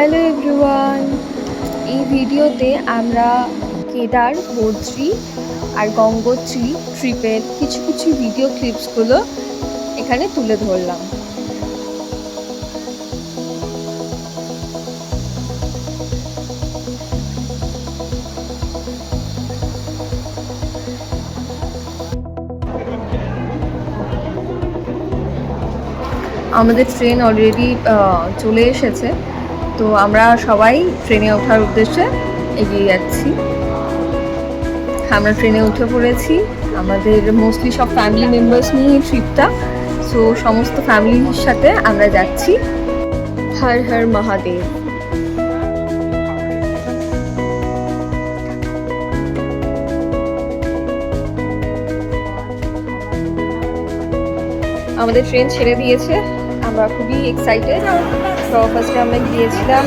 Hello everyone, এই ভিডিওতে আমরা কেদার, বদ্রী আর গঙ্গোত্রী ট্রিপের কিছু কিছু ভিডিও ক্লিপসগুলো এখানে তুলে ধরলাম। আমাদের ট্রেন অলরেডি চলে এসেছে, তো আমরা সবাই ট্রেনে ওঠার উদ্দেশ্যে এগিয়ে যাচ্ছি। আমরা ট্রেনে উঠে পড়েছি। আমাদের মোস্টলি সব ফ্যামিলি মেম্বার্স নিয়ে এই ট্রিপটা, সো সমস্ত ফ্যামিলির সাথে আমরা যাচ্ছি। হর হর মহাদেব। আমাদের ট্রেন ছেড়ে দিয়েছে, আমরা খুবই এক্সাইটেড। তো ফার্স্টে আমরা গিয়েছিলাম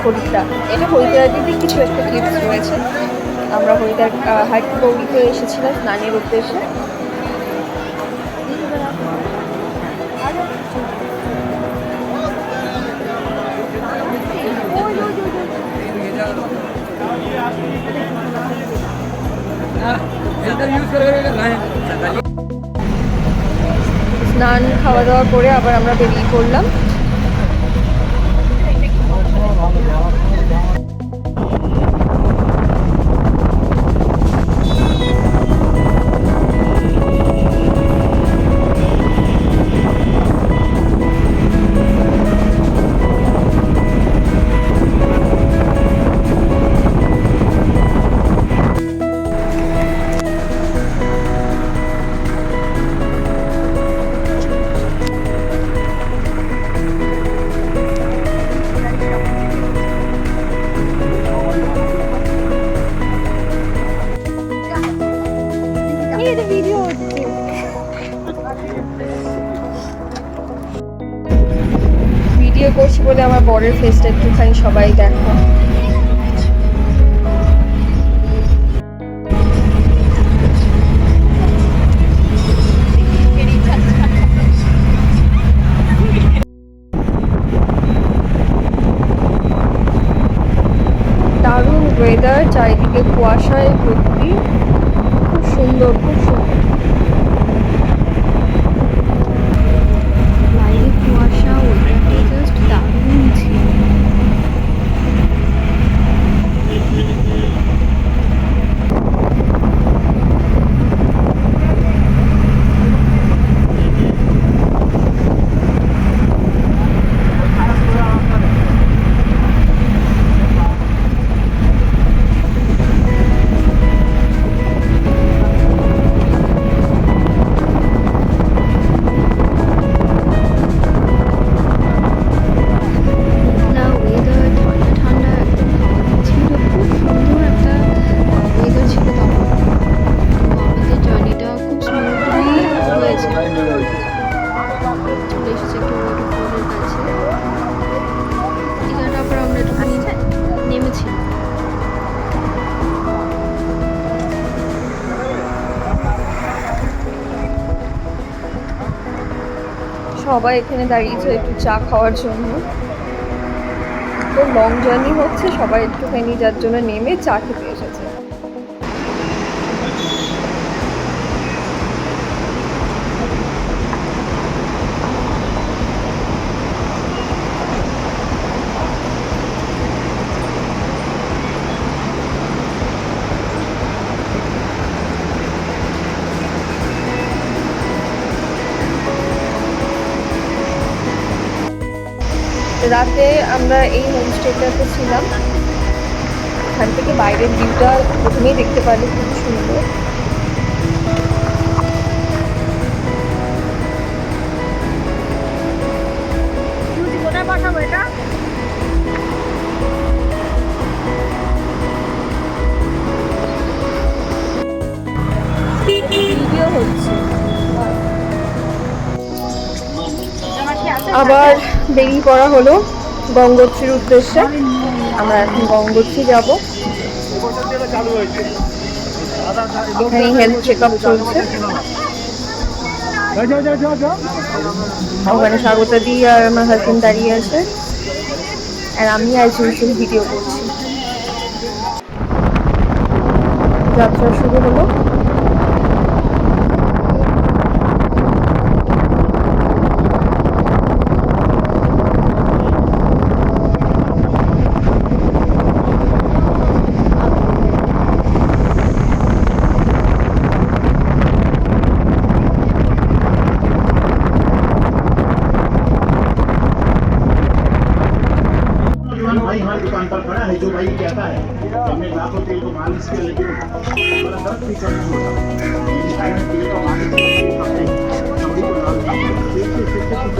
হরিদ্বার। এটা হরিদ্বার দিকে কিছু একটা ক্লিপস রয়েছে। আমরা হরিদ্বার হাটগৌড়িতে এসেছিলাম স্নানের উদ্দেশ্যে। স্নান খাওয়া দাওয়া করে আবার আমরা বেরিয়ে পড়লাম। ভিডিও করছি বলে আমার বরের ফেসটা একটুখানি সবাই দেখো। দারুণ ওয়েদার, চারিদিকে কুয়াশায় ভর্তি, খুব সুন্দর, খুব সুন্দর। বাইরে কুয়াশা, ওয়েদারটা জাস্ট দারুণ ছিল। সবাই এখানে দাঁড়িয়েছে একটু চা খাওয়ার জন্য। তো লং জার্নি হচ্ছে, সবাই একটুখানি যার জন্য নেমে চা খেতে এসেছে। রাতে আমরা এই হোমস্টেটাতে ছিলাম। এখান থেকে বাইরের ভিউটা প্রথমেই দেখতে পারলে খুব সুন্দর। ভিডিও হচ্ছে। আবার বেরিয়ে পড়া হলো গঙ্গোত্রীর উদ্দেশ্যে। আমরা এখন গঙ্গোত্রী যাব। এখানে হেলথ চেক আপ চলছে। ওখানে স্বাগতা দি আর আমার হাজবেন্ড দাঁড়িয়ে আছে। আর আমি অ্যাজ ইউজুয়াল ভিডিও করছি। যাত্রা শুরু হলো। भाई हमारी दुकान पर खड़ा है जो भाई कहता है हमने लाखों तेल को मालिश किया लेकिन हमारा दर्द भी कम नहीं होता तेल का मालिश चमड़ी को लाल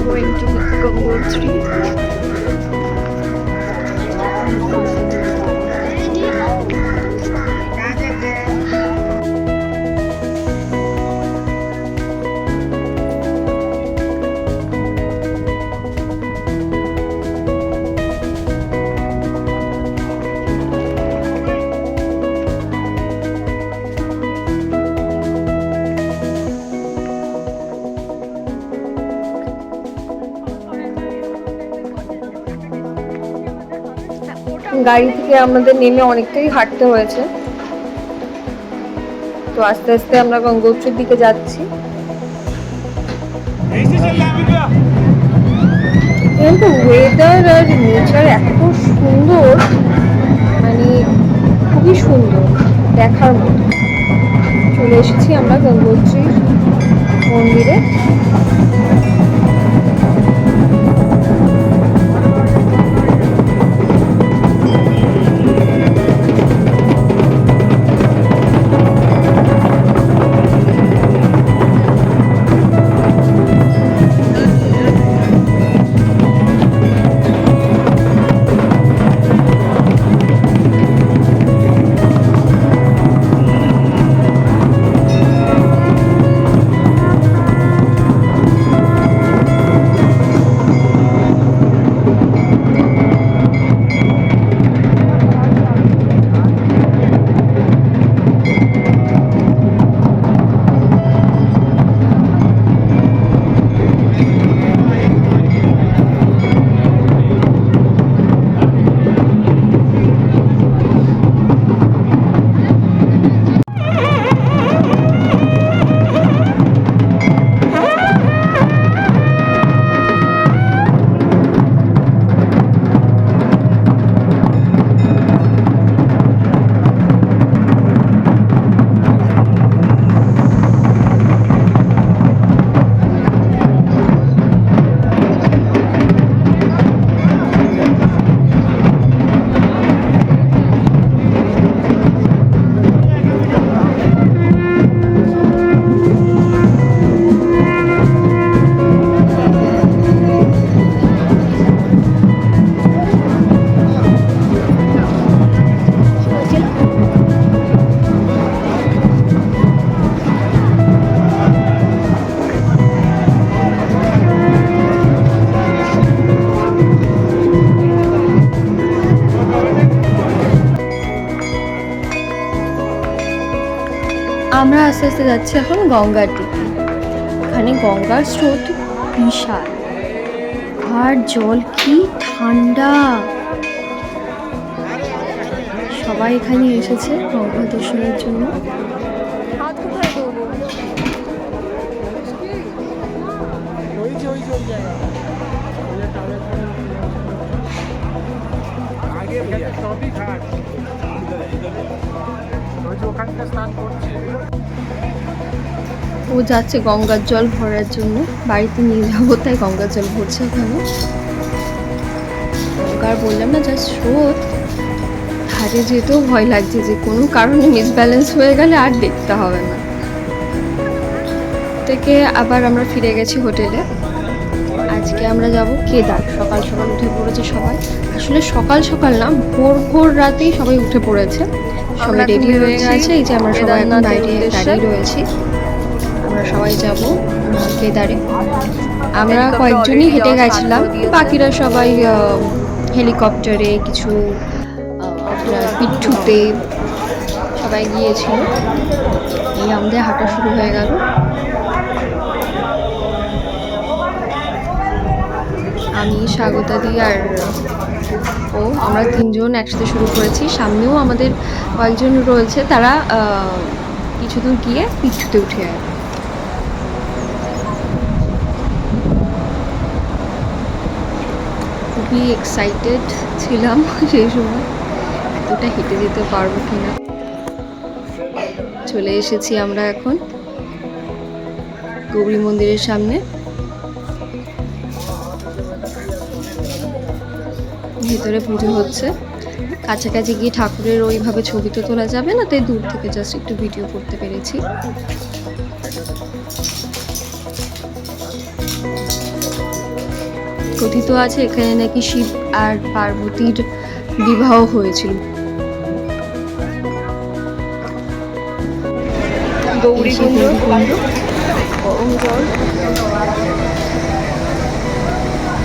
Going to Gangotri. গাড়ি থেকে আমাদের নেমে অনেকটাই হাঁটতে হয়েছে, তো আস্তে আস্তে আমরা গঙ্গোত্রীর দিকে যাচ্ছি। কিন্তু ওয়েদার আর নেচার এত সুন্দর, মানে খুবই সুন্দর, দেখার মতো। চলে এসেছি আমরা গঙ্গোত্রীর মন্দিরে। আমরা আস্তে আস্তে যাচ্ছি এখন গঙ্গার দিকে। এখানে গঙ্গার স্রোত বিশাল, আর জল কি ঠান্ডা। সবাই এখানে এসেছে গঙ্গা দর্শনের জন্য। ও যাচ্ছে গঙ্গার জল ভরার জন্য, বাড়িতে নিয়ে যাবো তাই গঙ্গার জল ভরছে ওখানে। গঙ্গার বললাম না যা স্রোত, ধারে যেতেও ভয় লাগছে যে কোনো কারণে মিসব্যালেন্স হয়ে গেলে আর দেখতে হবে না। থেকে আবার আমরা ফিরে গেছি হোটেলে। আজকে আমরা যাব কেদার। সকাল সকাল উঠে পড়েছে সবাই, আসলে সকাল সকাল না, ভোর ভোর রাতেই সবাই উঠে পড়েছে, সবাই রেডি হয়ে গেছে। এই যে আমরা সবাই এখন বাইরে দাঁড়িয়ে রয়েছি। আমরা সবাই যাব কেদারে। আমরা কয়েকজনই হেঁটে গেছিলাম, বাকিরা সবাই হেলিকপ্টারে, কিছু পিঠুতে সবাই গিয়েছিল। এই আমাদের হাঁটা শুরু হয়ে গেল। আমি স্বাগতা দি আর আমরা 3জন একসাথে শুরু করেছি, সামনেও আমাদের কয়েকজন রয়েছে, তারা কিছু দূর গিয়ে পিঠুতে উঠে যায়। খুবই এক্সাইটেড ছিলাম সেই সময়, এতটা হেঁটে যেতে পারবো কিনা। চলে এসেছি আমরা এখন গৌরী মন্দিরের সামনে। ভেতরে পুজো হচ্ছে, কাছাকাছি গিয়ে ঠাকুরের ওইভাবে ছবি তো তোলা যাবে না, তাই দূর থেকে জাস্ট একটু ভিডিও করতে পেরেছি। কথিত আছে এখানে নাকি শিব আর পার্বতীর বিবাহ হয়েছিল। গৌরীকুণ্ড, গরম জল,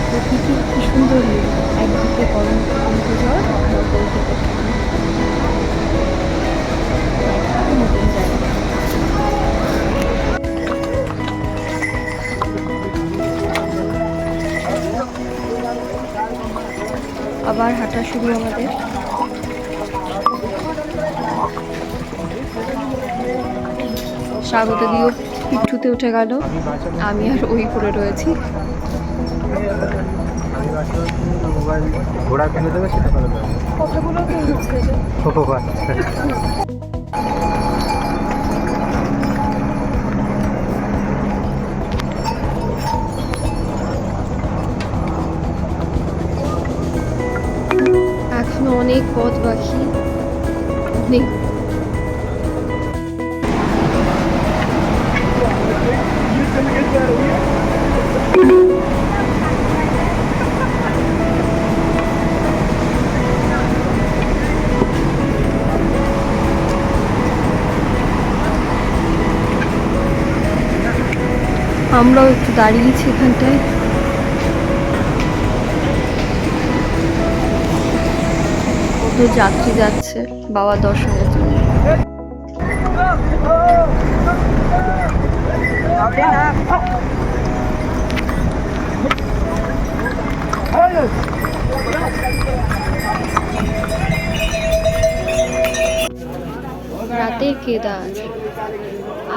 প্রকৃতি কি সুন্দর, একদিকে গরম জল, অপরদিকে নতুন জায়গা। আবার হাঁটা শুরু আমাদের। স্বাগত দিয়েও পিঠুতে উঠে গেল, আমি আর ওই করে রয়েছি। ঘোড়া কিনে দেবে সেটা করে দেবে, কথাগুলো তো হচ্ছে যে এখনো অনেক পথ বাকি, অনেক। আমরাও একটু দাঁড়িয়েছি এখানটায়। কত যাত্রী যাচ্ছে বাবা দর্শনের জন্য। রাতের কেদার,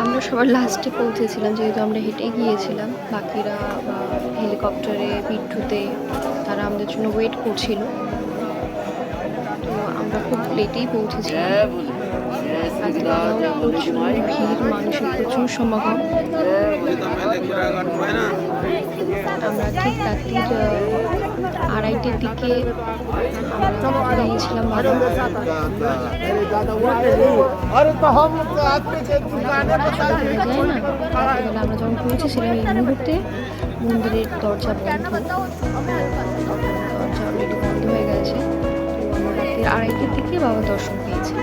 আমরা সবার লাস্টে পৌঁছেছিলাম, যেহেতু আমরা হেঁটে গিয়েছিলাম, বাকিরা হেলিকপ্টারে পিঠুতে তারা আমাদের জন্য ওয়েট করছিল। তো আমরা খুব লেটেই পৌঁছেছিলাম, প্রচুর ভিড়, মানুষের প্রচুর সমাগম। আমরা ঠিক রাত্রির 2:30টার দিকে আমরা গিয়েছিলাম বাবা। আমরা যখন পৌঁছেছিলাম এই মুহূর্তে মন্দিরের দরজা বন্ধ, দরজা অলরেডি বন্ধ হয়ে গেছে। তো আমরা রাত্রির 2:30টার দিকে বাবা দর্শন পেয়েছি।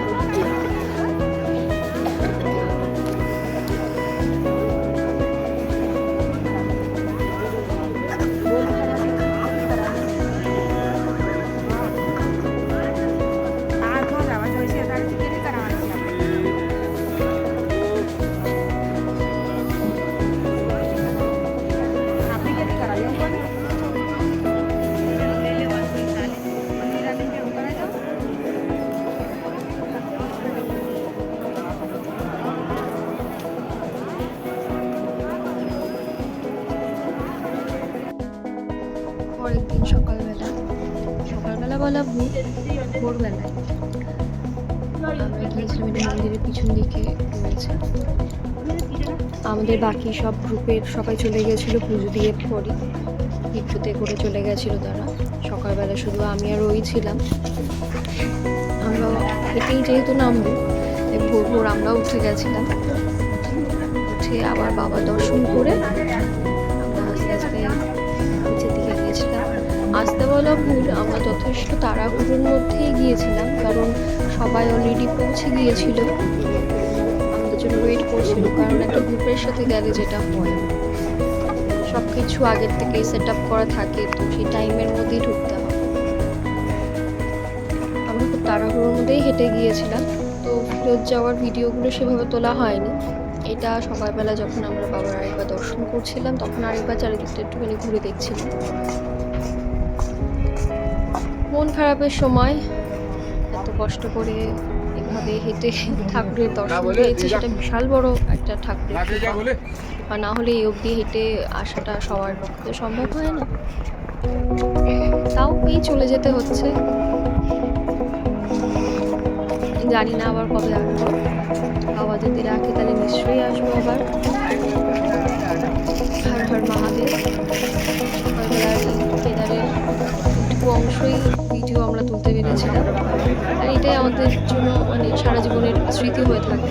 পরের দিন সকালবেলা বলা ভোর, ভোরবেলায় আমরা গিয়েছিলাম, এটা মন্দিরের পিছন দিকে রয়েছে। আমাদের বাকি সব গ্রুপের সবাই চলে গেছিলো পুজো দিয়ে পরে, পিঠুতে করে চলে গেছিলো তারা। সকালবেলা শুধু আমি আর ওই ছিলাম। আমরা হেঁটেই যেহেতু নামবো, তাই ভোর ভোর আমরা উঠে গেছিলাম। উঠে আবার বাবা দর্শন করে আমরা আস্তে আস্তে নিচের দিকে গিয়েছিলাম। আসতে বলা ভুল, আমরা যথেষ্ট তাড়াহুড়োর মধ্যেই গিয়েছিলাম, কারণ সবাই অলরেডি পৌঁছে গিয়েছিল, আমাদের জন্য ওয়েট করছিল। কারণ একটা গ্রুপের সাথে গেলে যেটা হয়, সব কিছু আগের থেকেই সেট আপ করা থাকে, তো সেই টাইমের মধ্যেই ঢুকতে হয়। আমরা খুব তাড়াহুড়োর মধ্যেই হেঁটে গিয়েছিলাম, তো ফেরত যাওয়ার ভিডিওগুলো সেভাবে তোলা হয়নি। এটা সকালবেলা যখন আমরা বাবার আরেকবার দর্শন করছিলাম, তখন আরেকবার চারিদিকটা একটুখানি ঘুরে দেখছিলাম। মন খারাপের সময় এত কষ্ট করে এভাবে হেঁটে ঠাকুরের দর্শন পেয়েছি, সেটা বিশাল বড় একটা ঠাকুরের কৃপা। আর না হলে এই অবধি হেঁটে আসাটা সবার পক্ষে সম্ভব হয় না। তাও এই চলে যেতে হচ্ছে, জানি না আবার কবে আসবো। বাবা যদি রাখে তাহলে নিশ্চয়ই আসবো আবার। হর হর মহাদেব। সকালবেলার এই কেদারের এইটুকু অংশই ভিডিও আমরা তুলতে পেরেছিলাম, আর এটাই আমাদের জন্য মানে সারা জীবনের স্মৃতি হয়ে থাকবে।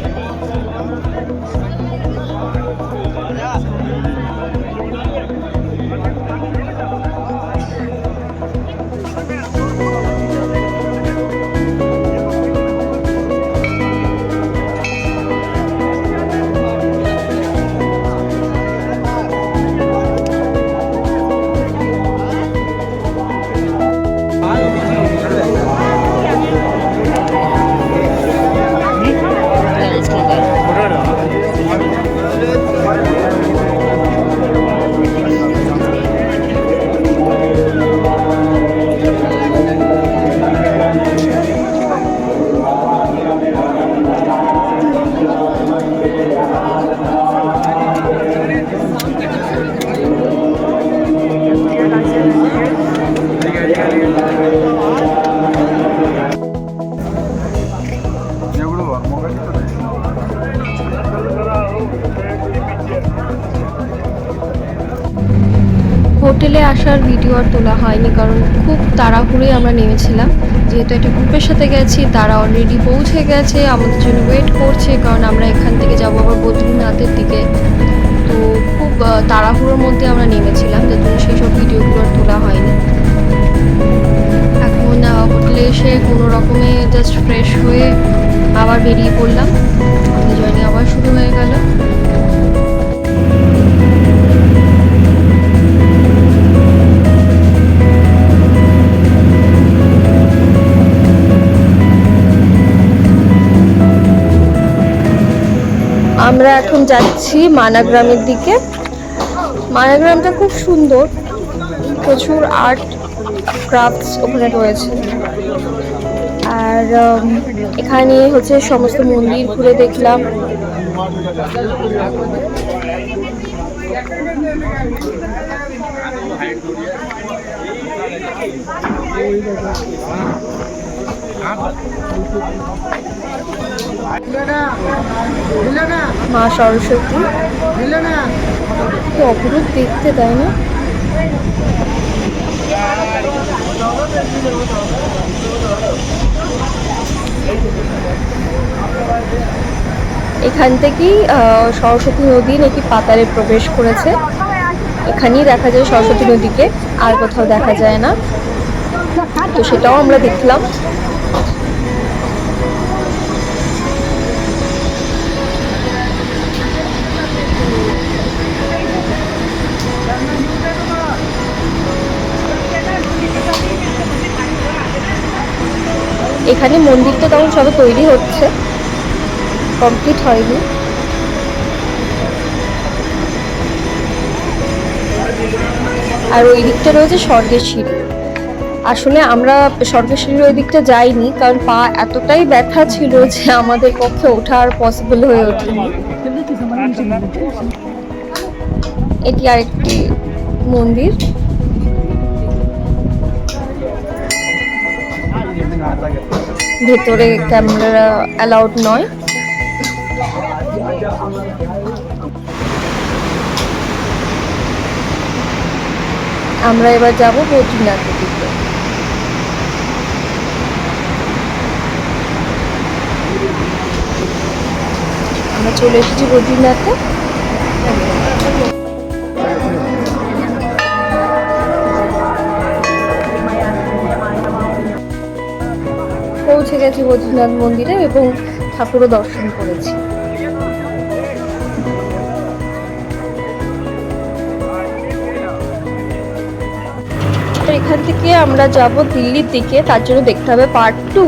হোটেলে আসার ভিডিও আর তোলা হয়নি, কারণ খুব তাড়াহুড়োই আমরা নেমেছিলাম। যেহেতু একটা গ্রুপের সাথে গেছি, তারা অলরেডি পৌঁছে গেছে, আমাদের জন্য ওয়েট করছে, কারণ আমরা এখান থেকে যাবো আবার বদ্রীনাথের দিকে। তো খুব তাড়াহুড়োর মধ্যে আমরা নেমেছিলাম, যার জন্য সেই সব ভিডিওগুলো আর তোলা হয়নি। এখন হোটেলে এসে কোনো রকমে জাস্ট ফ্রেশ হয়ে আবার বেরিয়ে পড়লাম। আমাদের জার্নি আবার শুরু হয়ে গেল। আমরা এখন যাচ্ছি মানাগ্রামের দিকে। মানাগ্রামটা খুব সুন্দর, প্রচুর আর্ট ক্রাফটস ওখানে রয়েছে। আর এখানে হচ্ছে সমস্ত মন্দির ঘুরে দেখলাম। মা সরস্বতী অপরূপ দেখতে, তাই না? এখান থেকেই সরস্বতী নদী নাকি পাতালে প্রবেশ করেছে। এখানেই দেখা যায় সরস্বতী নদীকে, আর কোথাও দেখা যায় না। তো সেটাও আমরা দেখলাম। এখানে মন্দিরটা তখন সবে তৈরি হচ্ছে, কমপ্লিট হয়নি। আর ওই দিকটা রয়েছে স্বর্গের সিঁড়ি। আসলে আমরা স্বর্গের সিঁড়ির ওই দিকটা যাইনি, কারণ পা এতটাই ব্যথা ছিল যে আমাদের পক্ষে ওঠা আর পসিবল হয়ে ওঠেনি। এটি আরেকটি মন্দির। ভেতরে ক্যামেরা অ্যালাউড নয়। আমরা এবার যাব বদ্রীনাথের দিকে। আমরা চলে এসেছি বদ্রীনাথে। পৌঁছে গেছি বদ্রীনাথ মন্দিরে এবং ঠাকুরও দর্শন করেছি। এখান থেকে আমরা যাব দিল্লির দিকে, তার জন্য দেখতে হবে পার্ট 2।